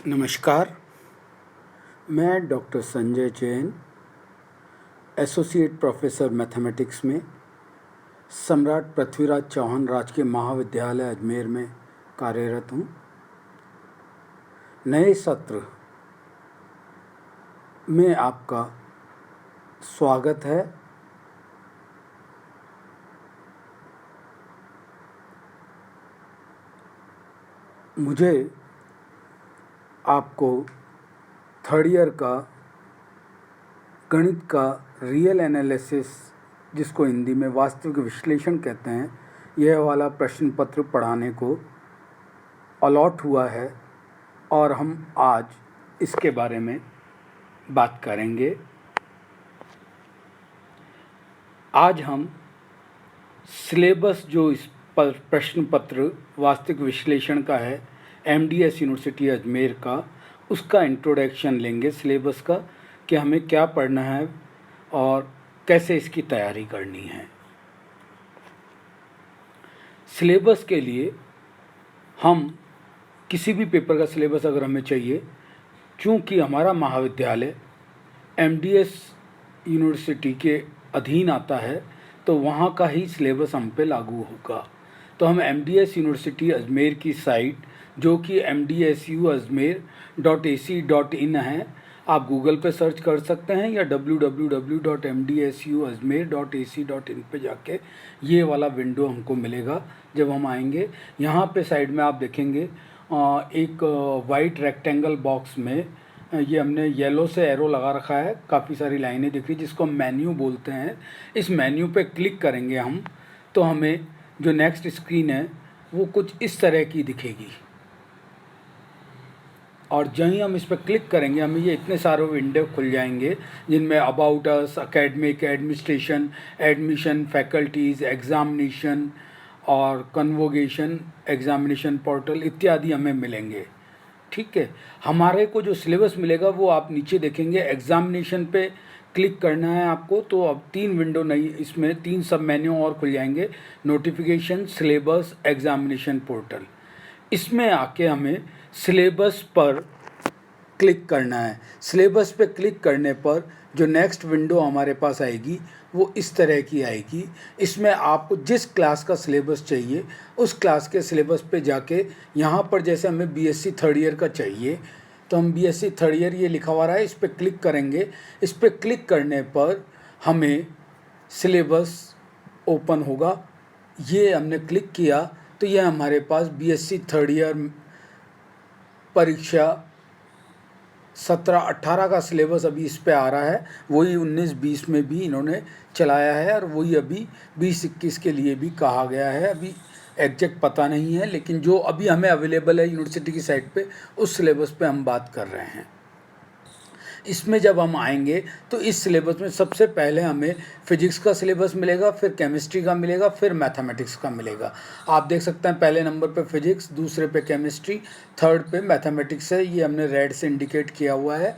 नमस्कार। मैं doctor Sanjay Jain, associate professor mathematics में सम्राट पृथ्वीराज चौहान राजकीय महाविद्यालय अजमेर में कार्यरत हूँ। नए सत्र में आपका स्वागत है। मुझे आपको थर्ड ईयर का गणित का रियल एनालिसिस, जिसको हिंदी में वास्तविक विश्लेषण कहते हैं, यह वाला प्रश्न पत्र पढ़ाने को अलॉट हुआ है और हम आज इसके बारे में बात करेंगे। आज हम सिलेबस जो इस प्रश्न पत्र वास्तविक विश्लेषण का है MDS यूनिवर्सिटी अजमेर का, उसका इंट्रोडक्शन लेंगे सिलेबस का, कि हमें क्या पढ़ना है और कैसे इसकी तैयारी करनी है। सिलेबस के लिए हम किसी भी पेपर का सिलेबस अगर हमें चाहिए, चूँकि हमारा महाविद्यालय MDS यूनिवर्सिटी के अधीन आता है, तो वहाँ का ही सिलेबस हम पे लागू होगा। तो हम MDS यूनिवर्सिटी अजमेर की साइट, जो कि mdsuajmer.ac.in है, आप गूगल पे सर्च कर सकते हैं या www.mdsuajmer.ac.in पे जाके ये वाला विंडो हमको मिलेगा। जब हम आएंगे, यहाँ पे साइड में आप देखेंगे एक वाइट रेक्टेंगल बॉक्स में ये हमने येलो से एरो लगा रखा है, काफ़ी सारी लाइनें दिख रही, जिसको हम मेन्यू बोलते हैं। इस मेन्यू पे क्लिक करेंगे हम, तो हमें जो नेक्स्ट स्क्रीन है वो कुछ इस तरह की दिखेगी। और जब ही हम इस पर क्लिक करेंगे, हमें ये इतने सारे विंडो खुल जाएंगे, जिनमें about us, academic, administration, admission, faculties, examination और कन्वोकेशन, एग्ज़ामिनेशन पोर्टल इत्यादि हमें मिलेंगे। ठीक है, हमारे को जो सिलेबस मिलेगा वो आप नीचे देखेंगे। एग्ज़ामिनेशन पे क्लिक करना है आपको, तो अब 3 विंडो नई, इसमें 3 सब मेन्यू और खुल जाएंगे, नोटिफिकेशन, सिलेबस, एग्ज़ामिनेशन पोर्टल। इसमें आके हमें सिलेबस पर क्लिक करना है। सिलेबस पे क्लिक करने पर जो नेक्स्ट विंडो हमारे पास आएगी वो इस तरह की आएगी। इसमें आपको जिस क्लास का सिलेबस चाहिए उस क्लास के सिलेबस पे जाके, यहाँ पर जैसे हमें BSc थर्ड ईयर का चाहिए, तो हम BSc थर्ड ईयर ये लिखा हुआ है, इस पर क्लिक करेंगे। इस पर क्लिक करने पर हमें सिलेबस ओपन होगा। ये हमने क्लिक किया तो यह हमारे पास BSc थर्ड ईयर परीक्षा 17-18 का सिलेबस अभी इस पे आ रहा है। वही 19-20 में भी इन्होंने चलाया है और वही अभी 20-21 के लिए भी कहा गया है। अभी एग्जैक्ट पता नहीं है, लेकिन जो अभी हमें अवेलेबल है यूनिवर्सिटी की साइट पे, उस सिलेबस पे हम बात कर रहे हैं। इसमें जब हम आएंगे तो इस सिलेबस में सबसे पहले हमें फिजिक्स का सिलेबस मिलेगा, फिर केमिस्ट्री का मिलेगा, फिर मैथमेटिक्स का मिलेगा। आप देख सकते हैं पहले नंबर पे फिजिक्स, दूसरे पे केमिस्ट्री, थर्ड पे मैथमेटिक्स है। ये हमने रेड से इंडिकेट किया हुआ है।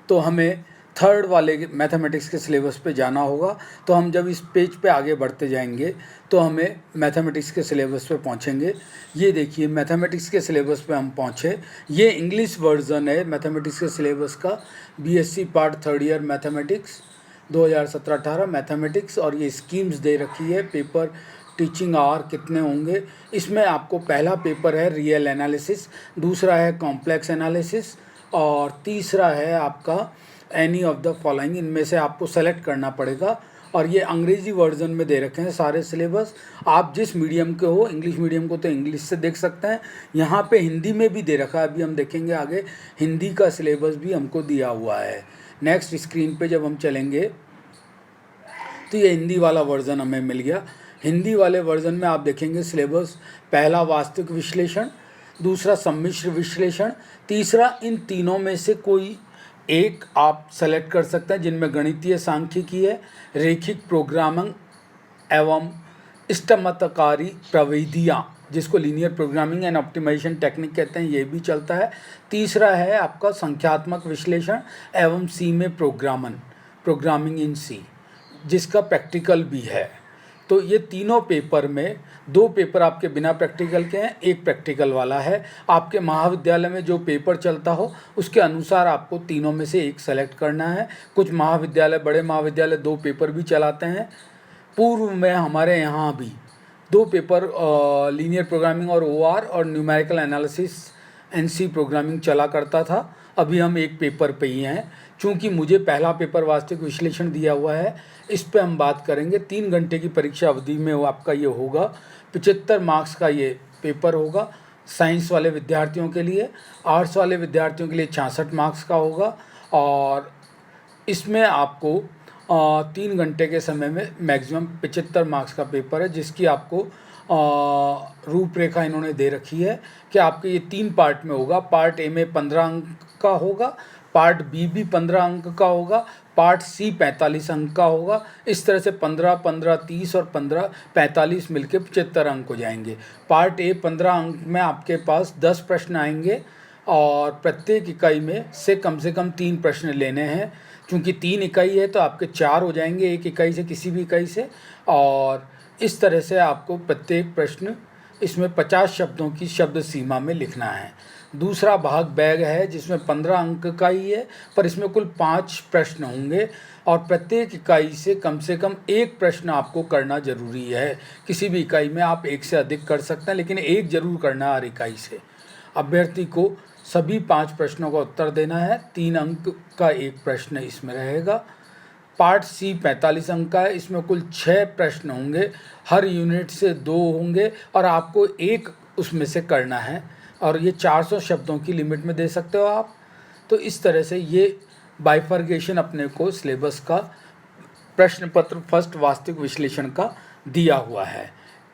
तो हमें थर्ड वाले मैथमेटिक्स के सिलेबस पे जाना होगा। तो हम जब इस पेज पे आगे बढ़ते जाएंगे तो हमें मैथमेटिक्स के सिलेबस पे पहुंचेंगे। ये देखिए, मैथमेटिक्स के सिलेबस पे हम पहुंचे। ये इंग्लिश वर्जन है मैथमेटिक्स के सिलेबस का, BSc part third year mathematics 2017-18 mathematics. और ये स्कीम्स दे रखी है, पेपर, टीचिंग आवर कितने होंगे। इसमें आपको पहला पेपर है रियल एनालिसिस, दूसरा है कॉम्प्लेक्स एनालिसिस और तीसरा है आपका एनी ऑफ द फॉलोइंग। इनमें से आपको सेलेक्ट करना पड़ेगा। और ये अंग्रेज़ी वर्जन में दे रखे हैं सारे सिलेबस। आप जिस मीडियम के हो, इंग्लिश मीडियम को तो इंग्लिश से देख सकते हैं, यहाँ पे हिंदी में भी दे रखा है। अभी हम देखेंगे आगे, हिंदी का सिलेबस भी हमको दिया हुआ है। नेक्स्ट स्क्रीन पे जब हम चलेंगे तो ये हिंदी वाला वर्जन हमें मिल गया। हिंदी वाले वर्जन में आप देखेंगे सिलेबस, पहला वास्तविक विश्लेषण, दूसरा सम्मिश्र विश्लेषण, तीसरा, इन तीनों में से कोई एक आप सेलेक्ट कर सकते हैं, जिनमें गणितीय सांख्यिकी है, रैखिक प्रोग्रामिंग एवं इष्टमतकारी प्रविधियाँ, जिसको linear programming and optimisation technique कहते हैं, ये भी चलता है। तीसरा है आपका संख्यात्मक विश्लेषण एवं C में प्रोग्रामिंग इन C, जिसका प्रैक्टिकल भी है। तो ये तीनों पेपर में 2 पेपर आपके बिना प्रैक्टिकल के हैं, 1 प्रैक्टिकल वाला है। आपके महाविद्यालय में जो पेपर चलता हो उसके अनुसार आपको तीनों में से एक सेलेक्ट करना है। कुछ महाविद्यालय, बड़े महाविद्यालय 2 पेपर भी चलाते हैं। पूर्व में हमारे यहाँ भी 2 पेपर लीनियर प्रोग्रामिंग और OR और न्यूमेरिकल एनालिसिस NC प्रोग्रामिंग चला करता था। अभी हम 1 पेपर पे ही हैं। चूँकि मुझे पहला पेपर वास्तविक विश्लेषण दिया हुआ है, इस पे हम बात करेंगे। 3 घंटे की परीक्षा अवधि में वो आपका ये होगा। 75 मार्क्स का ये पेपर होगा साइंस वाले विद्यार्थियों के लिए। आर्ट्स वाले विद्यार्थियों के लिए 66 मार्क्स का होगा। और इसमें आपको 3 घंटे के समय में मैक्सिमम 75 मार्क्स का पेपर है, जिसकी आपको रूपरेखा इन्होंने दे रखी है कि आपके ये 3 पार्ट में होगा। पार्ट ए में 15 अंक का होगा, पार्ट बी भी 15 अंक का होगा, पार्ट सी 45 अंक का होगा। इस तरह से 15, 15, 30 और 15, 45 मिलके 75 अंक हो जाएंगे। पार्ट ए 15 अंक में आपके पास 10 प्रश्न आएंगे और प्रत्येक इकाई में से कम 3 प्रश्न लेने हैं। क्योंकि 3 इकाई है तो आपके 4 हो जाएंगे एक इकाई से, किसी भी इकाई से। और इस तरह से आपको प्रत्येक प्रश्न इसमें 50 शब्दों की शब्द सीमा में लिखना है। दूसरा भाग बैग है जिसमें 15 अंक का ही है, पर इसमें कुल 5 प्रश्न होंगे और प्रत्येक इकाई से कम 1 प्रश्न आपको करना ज़रूरी है। किसी भी इकाई में आप 1 से अधिक कर सकते हैं, लेकिन 1 जरूर करना हर इकाई से। अभ्यर्थी को सभी 5 प्रश्नों का उत्तर देना है। 3 अंक का 1 प्रश्न इसमें रहेगा। पार्ट सी 45 अंक का है, इसमें कुल 6 प्रश्न होंगे, हर यूनिट से 2 होंगे और आपको 1 उसमें से करना है। और ये 400 शब्दों की लिमिट में दे सकते हो आप। तो इस तरह से ये बाइफर्गेशन अपने को सिलेबस का प्रश्न पत्र फर्स्ट वास्तविक विश्लेषण का दिया हुआ है।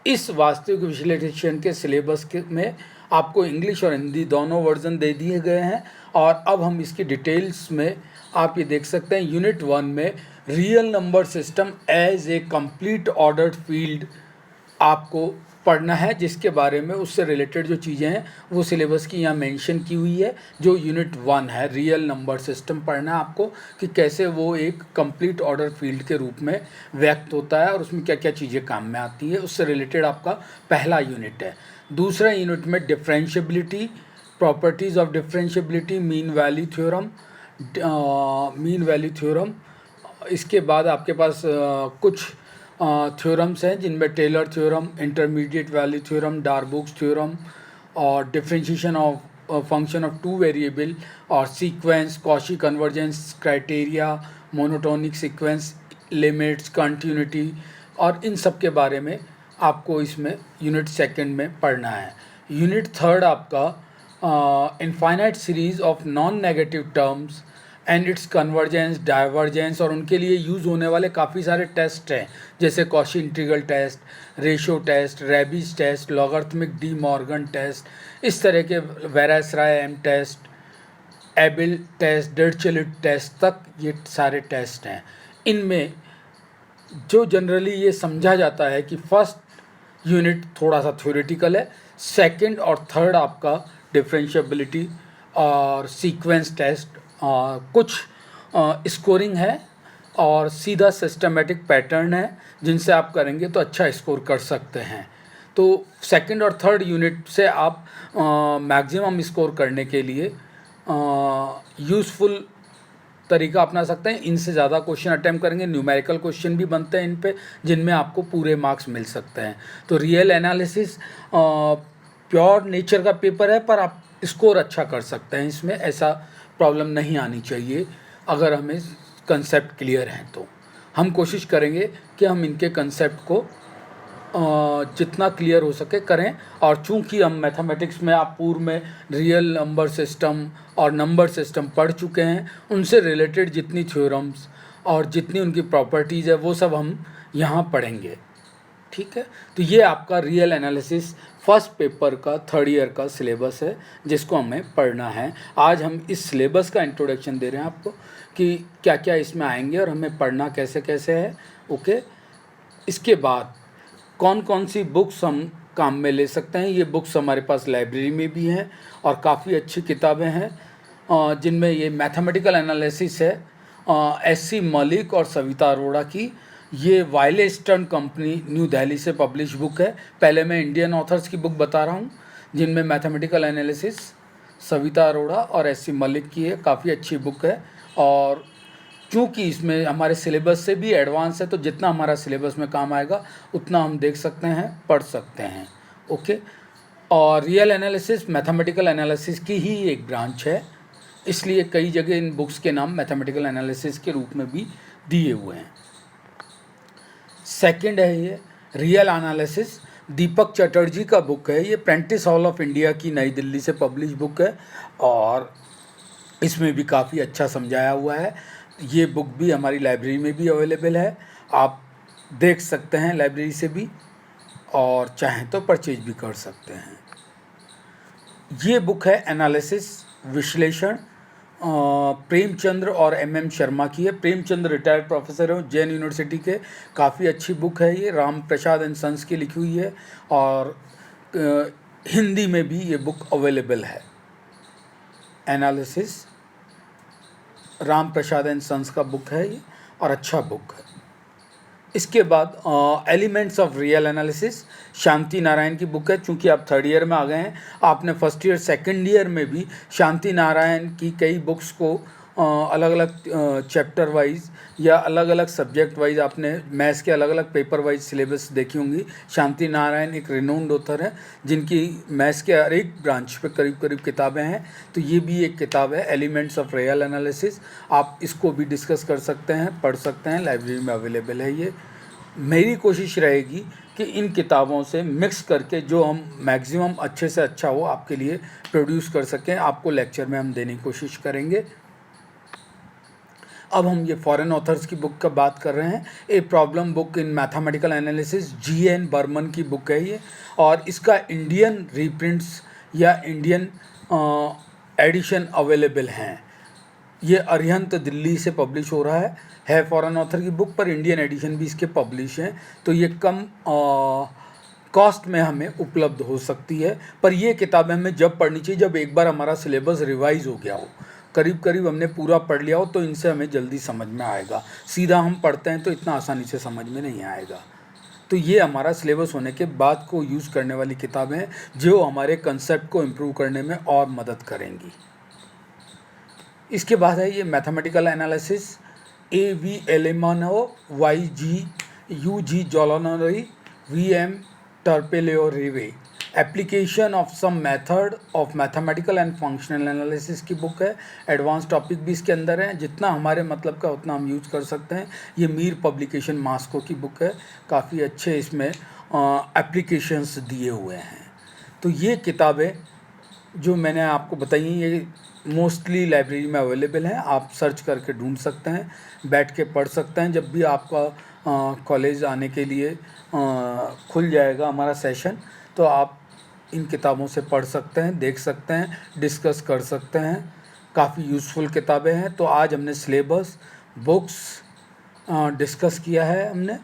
इस वास्तविक विश्लेषण के सिलेबस के में आपको इंग्लिश और हिंदी दोनों वर्जन दे दिए गए हैं। और अब हम इसकी डिटेल्स में आप ये देख सकते हैं। यूनिट 1 में real number system as a complete ordered field आपको पढ़ना है, जिसके बारे में उससे रिलेटेड जो चीज़ें हैं वो सिलेबस की यहाँ मेंशन की हुई है। जो यूनिट 1 है रियल नंबर सिस्टम पढ़ना है आपको कि कैसे वो एक कंप्लीट ऑर्डर फील्ड के रूप में व्यक्त होता है और उसमें क्या क्या चीज़ें काम में आती है, उससे रिलेटेड आपका पहला यूनिट है। दूसरा यूनिट में differentiability, properties of differentiability, mean value theorem. इसके बाद आपके पास कुछ थ्योरम्स हैं जिनमें Taylor theorem, intermediate value theorem, Darboux theorem और differentiation of function of 2 variable और sequence, Cauchy convergence criteria, monotonic sequence, limits, continuity और इन सब के बारे में आपको इसमें यूनिट 2 में पढ़ना है। यूनिट 3 आपका infinite series of non negative terms and it's convergence, divergence और उनके लिए यूज़ होने वाले काफ़ी सारे टेस्ट हैं, जैसे Cauchy integral test, ratio test, Raabe's test, logarithmic De Morgan test, इस तरह के Weierstrass M test, Abel test, Dirichlet test तक ये सारे टेस्ट हैं। इनमें जो जनरली ये समझा जाता है कि फर्स्ट यूनिट थोड़ा सा थ्योरेटिकल है, 2nd और 3rd आपका डिफरेंशिएबिलिटी और सीक्वेंस टेस्ट, कुछ स्कोरिंग है और सीधा सिस्टमेटिक पैटर्न है जिनसे आप करेंगे तो अच्छा स्कोर कर सकते हैं। तो 2nd और 3rd यूनिट से आप मैक्सिमम स्कोर करने के लिए यूज़फुल तरीका अपना सकते हैं। इनसे ज़्यादा क्वेश्चन अटैम्प्ट करेंगे, न्यूमेरिकल क्वेश्चन भी बनते हैं इन पे जिनमें आपको पूरे मार्क्स मिल सकते हैं। तो रियल एनालिसिस प्योर नेचर का पेपर है, पर आप स्कोर अच्छा कर सकते हैं इसमें, ऐसा प्रॉब्लम नहीं आनी चाहिए। अगर हमें कंसेप्ट क्लियर हैं तो हम कोशिश करेंगे कि हम इनके कंसेप्ट को जितना क्लियर हो सके करें। और चूंकि हम मैथमेटिक्स में आप पूर्व में रियल नंबर सिस्टम और नंबर सिस्टम पढ़ चुके हैं, उनसे रिलेटेड जितनी थ्योरम्स और जितनी उनकी प्रॉपर्टीज़ है वो सब हम यहाँ पढ़ेंगे। ठीक है, तो ये आपका रियल एनालिसिस फर्स्ट पेपर का 3rd ईयर का सिलेबस है जिसको हमें पढ़ना है। आज हम इस सिलेबस का इंट्रोडक्शन दे रहे हैं आपको कि क्या क्या इसमें आएंगे और हमें पढ़ना कैसे कैसे है। ओके, इसके बाद कौन कौन सी बुक्स हम काम में ले सकते हैं, ये बुक्स हमारे पास लाइब्रेरी में भी हैं और काफ़ी अच्छी किताबें हैं जिनमें ये मैथमेटिकल एनालिसिस है SC मलिक और सविता अरोड़ा की। ये वाइलेस्टर्न कंपनी न्यू दिल्ली से पब्लिश बुक है। पहले मैं इंडियन ऑथर्स की बुक बता रहा हूँ जिनमें मैथमेटिकल एनालिसिस सविता अरोड़ा और एस सी मलिक की है। काफ़ी अच्छी बुक है और चूँकि इसमें हमारे सिलेबस से भी एडवांस है तो जितना हमारा सिलेबस में काम आएगा उतना हम देख सकते हैं, पढ़ सकते हैं। ओके। और रियल एनालिसिस मैथमेटिकल एनालिसिस की ही एक ब्रांच है, इसलिए कई जगह इन बुक्स के नाम मैथमेटिकल एनालिसिस के रूप में भी दिए हुए हैं। सेकंड है ये रियल एनालिसिस, दीपक चटर्जी का बुक है। ये प्रेंटिस हॉल ऑफ इंडिया की नई दिल्ली से पब्लिश बुक है और इसमें भी काफ़ी अच्छा समझाया हुआ है। ये बुक भी हमारी लाइब्रेरी में भी अवेलेबल है, आप देख सकते हैं लाइब्रेरी से भी और चाहें तो परचेज भी कर सकते हैं। ये बुक है एनालिसिस विश्लेषण, प्रेमचंद्र और एम शर्मा की है। प्रेमचंद्र रिटायर्ड प्रोफेसर हैं जैन यूनिवर्सिटी के। काफ़ी अच्छी बुक है ये, राम प्रसाद एंड सन्स की लिखी हुई है और हिंदी में भी ये बुक अवेलेबल है। Analysis Ram Prasad and Sons का बुक है ये और अच्छा बुक है। इसके बाद elements of real analysis Shanti Narayan की बुक है। चूँकि आप थर्ड ईयर में आ गए हैं, आपने फर्स्ट ईयर सेकंड ईयर में भी शांति नारायण की कई बुक्स को अलग अलग चैप्टर वाइज या अलग अलग सब्जेक्ट वाइज आपने मैथ्स के अलग अलग पेपर वाइज सिलेबस देखी होंगी। शांति नारायण एक रिनोन्ड ऑथर है जिनकी मैथ्स के हर एक ब्रांच पे करीब करीब किताबें हैं, तो ये भी एक किताब है एलिमेंट्स ऑफ रियल एनालिसिस। आप इसको भी डिस्कस कर सकते हैं, पढ़ सकते हैं, लाइब्रेरी में अवेलेबल है ये। मेरी कोशिश रहेगी कि इन किताबों से मिक्स करके जो हम मैक्सिमम अच्छे से अच्छा हो आपके लिए प्रोड्यूस कर सकें, आपको लेक्चर में हम देने की कोशिश करेंगे। अब हम ये फॉरेन ऑथर्स की बुक का बात कर रहे हैं। A problem book in mathematical analysis, G.N. Berman की बुक है ये और इसका इंडियन रीप्रिंट्स या इंडियन एडिशन अवेलेबल हैं। ये अरिहंत दिल्ली से पब्लिश हो रहा है फॉरेन ऑथर की बुक, पर इंडियन एडिशन भी इसके पब्लिश हैं, तो ये कम कॉस्ट में हमें उपलब्ध हो सकती है। पर ये किताबें हमें जब पढ़नी चाहिए जब एक बार हमारा सिलेबस रिवाइज हो गया हो, करीब करीब हमने पूरा पढ़ लिया हो, तो इनसे हमें जल्दी समझ में आएगा। सीधा हम पढ़ते हैं तो इतना आसानी से समझ में नहीं आएगा। तो ये हमारा सिलेबस होने के बाद को यूज़ करने वाली किताबें हैं जो हमारे कंसेप्ट को इम्प्रूव करने में और मदद करेंगी। इसके बाद है ये मैथमेटिकल एनालिसिस, A.V. एलेमानो, U.G. जोलानोरी, V.M. टर्पेलेओरेवे, application of some method of mathematical and functional analysis की बुक है। एडवांस टॉपिक भी इसके अंदर हैं, जितना हमारे मतलब का उतना हम यूज़ कर सकते हैं। ये मीर पब्लिकेशन मास्को की बुक है, काफ़ी अच्छे इसमें एप्लीकेशंस दिए हुए हैं। तो ये किताबें जो मैंने आपको बताई ये मोस्टली लाइब्रेरी में अवेलेबल हैं, आप सर्च करके ढूंढ सकते हैं, बैठ के पढ़ सकते हैं। जब भी आपका कॉलेज आने के लिए खुल जाएगा हमारा सेशन, तो आप इन किताबों से पढ़ सकते हैं, देख सकते हैं, डिस्कस कर सकते हैं। काफ़ी यूज़फुल किताबें हैं। तो आज हमने सिलेबस, बुक्स डिस्कस किया है हमने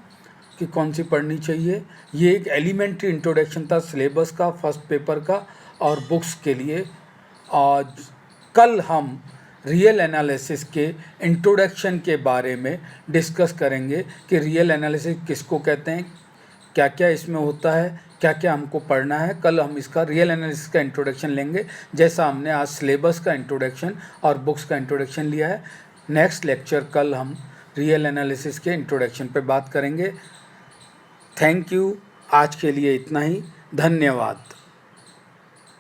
कि कौन सी पढ़नी चाहिए। ये एक एलिमेंट्री इंट्रोडक्शन था सिलेबस का, फर्स्ट पेपर का और बुक्स के लिए। आज कल हम रियल एनालिसिस के इंट्रोडक्शन के बारे में डिस्कस करेंगे कि रियल एनालिसिस किसको कहते हैं, क्या क्या इसमें होता है, क्या क्या हमको पढ़ना है। कल हम इसका रियल एनालिसिस का इंट्रोडक्शन लेंगे, जैसा हमने आज सिलेबस का इंट्रोडक्शन और बुक्स का इंट्रोडक्शन लिया है। नेक्स्ट लेक्चर कल हम रियल एनालिसिस के इंट्रोडक्शन पे बात करेंगे। Thank you. आज के लिए इतना ही, धन्यवाद।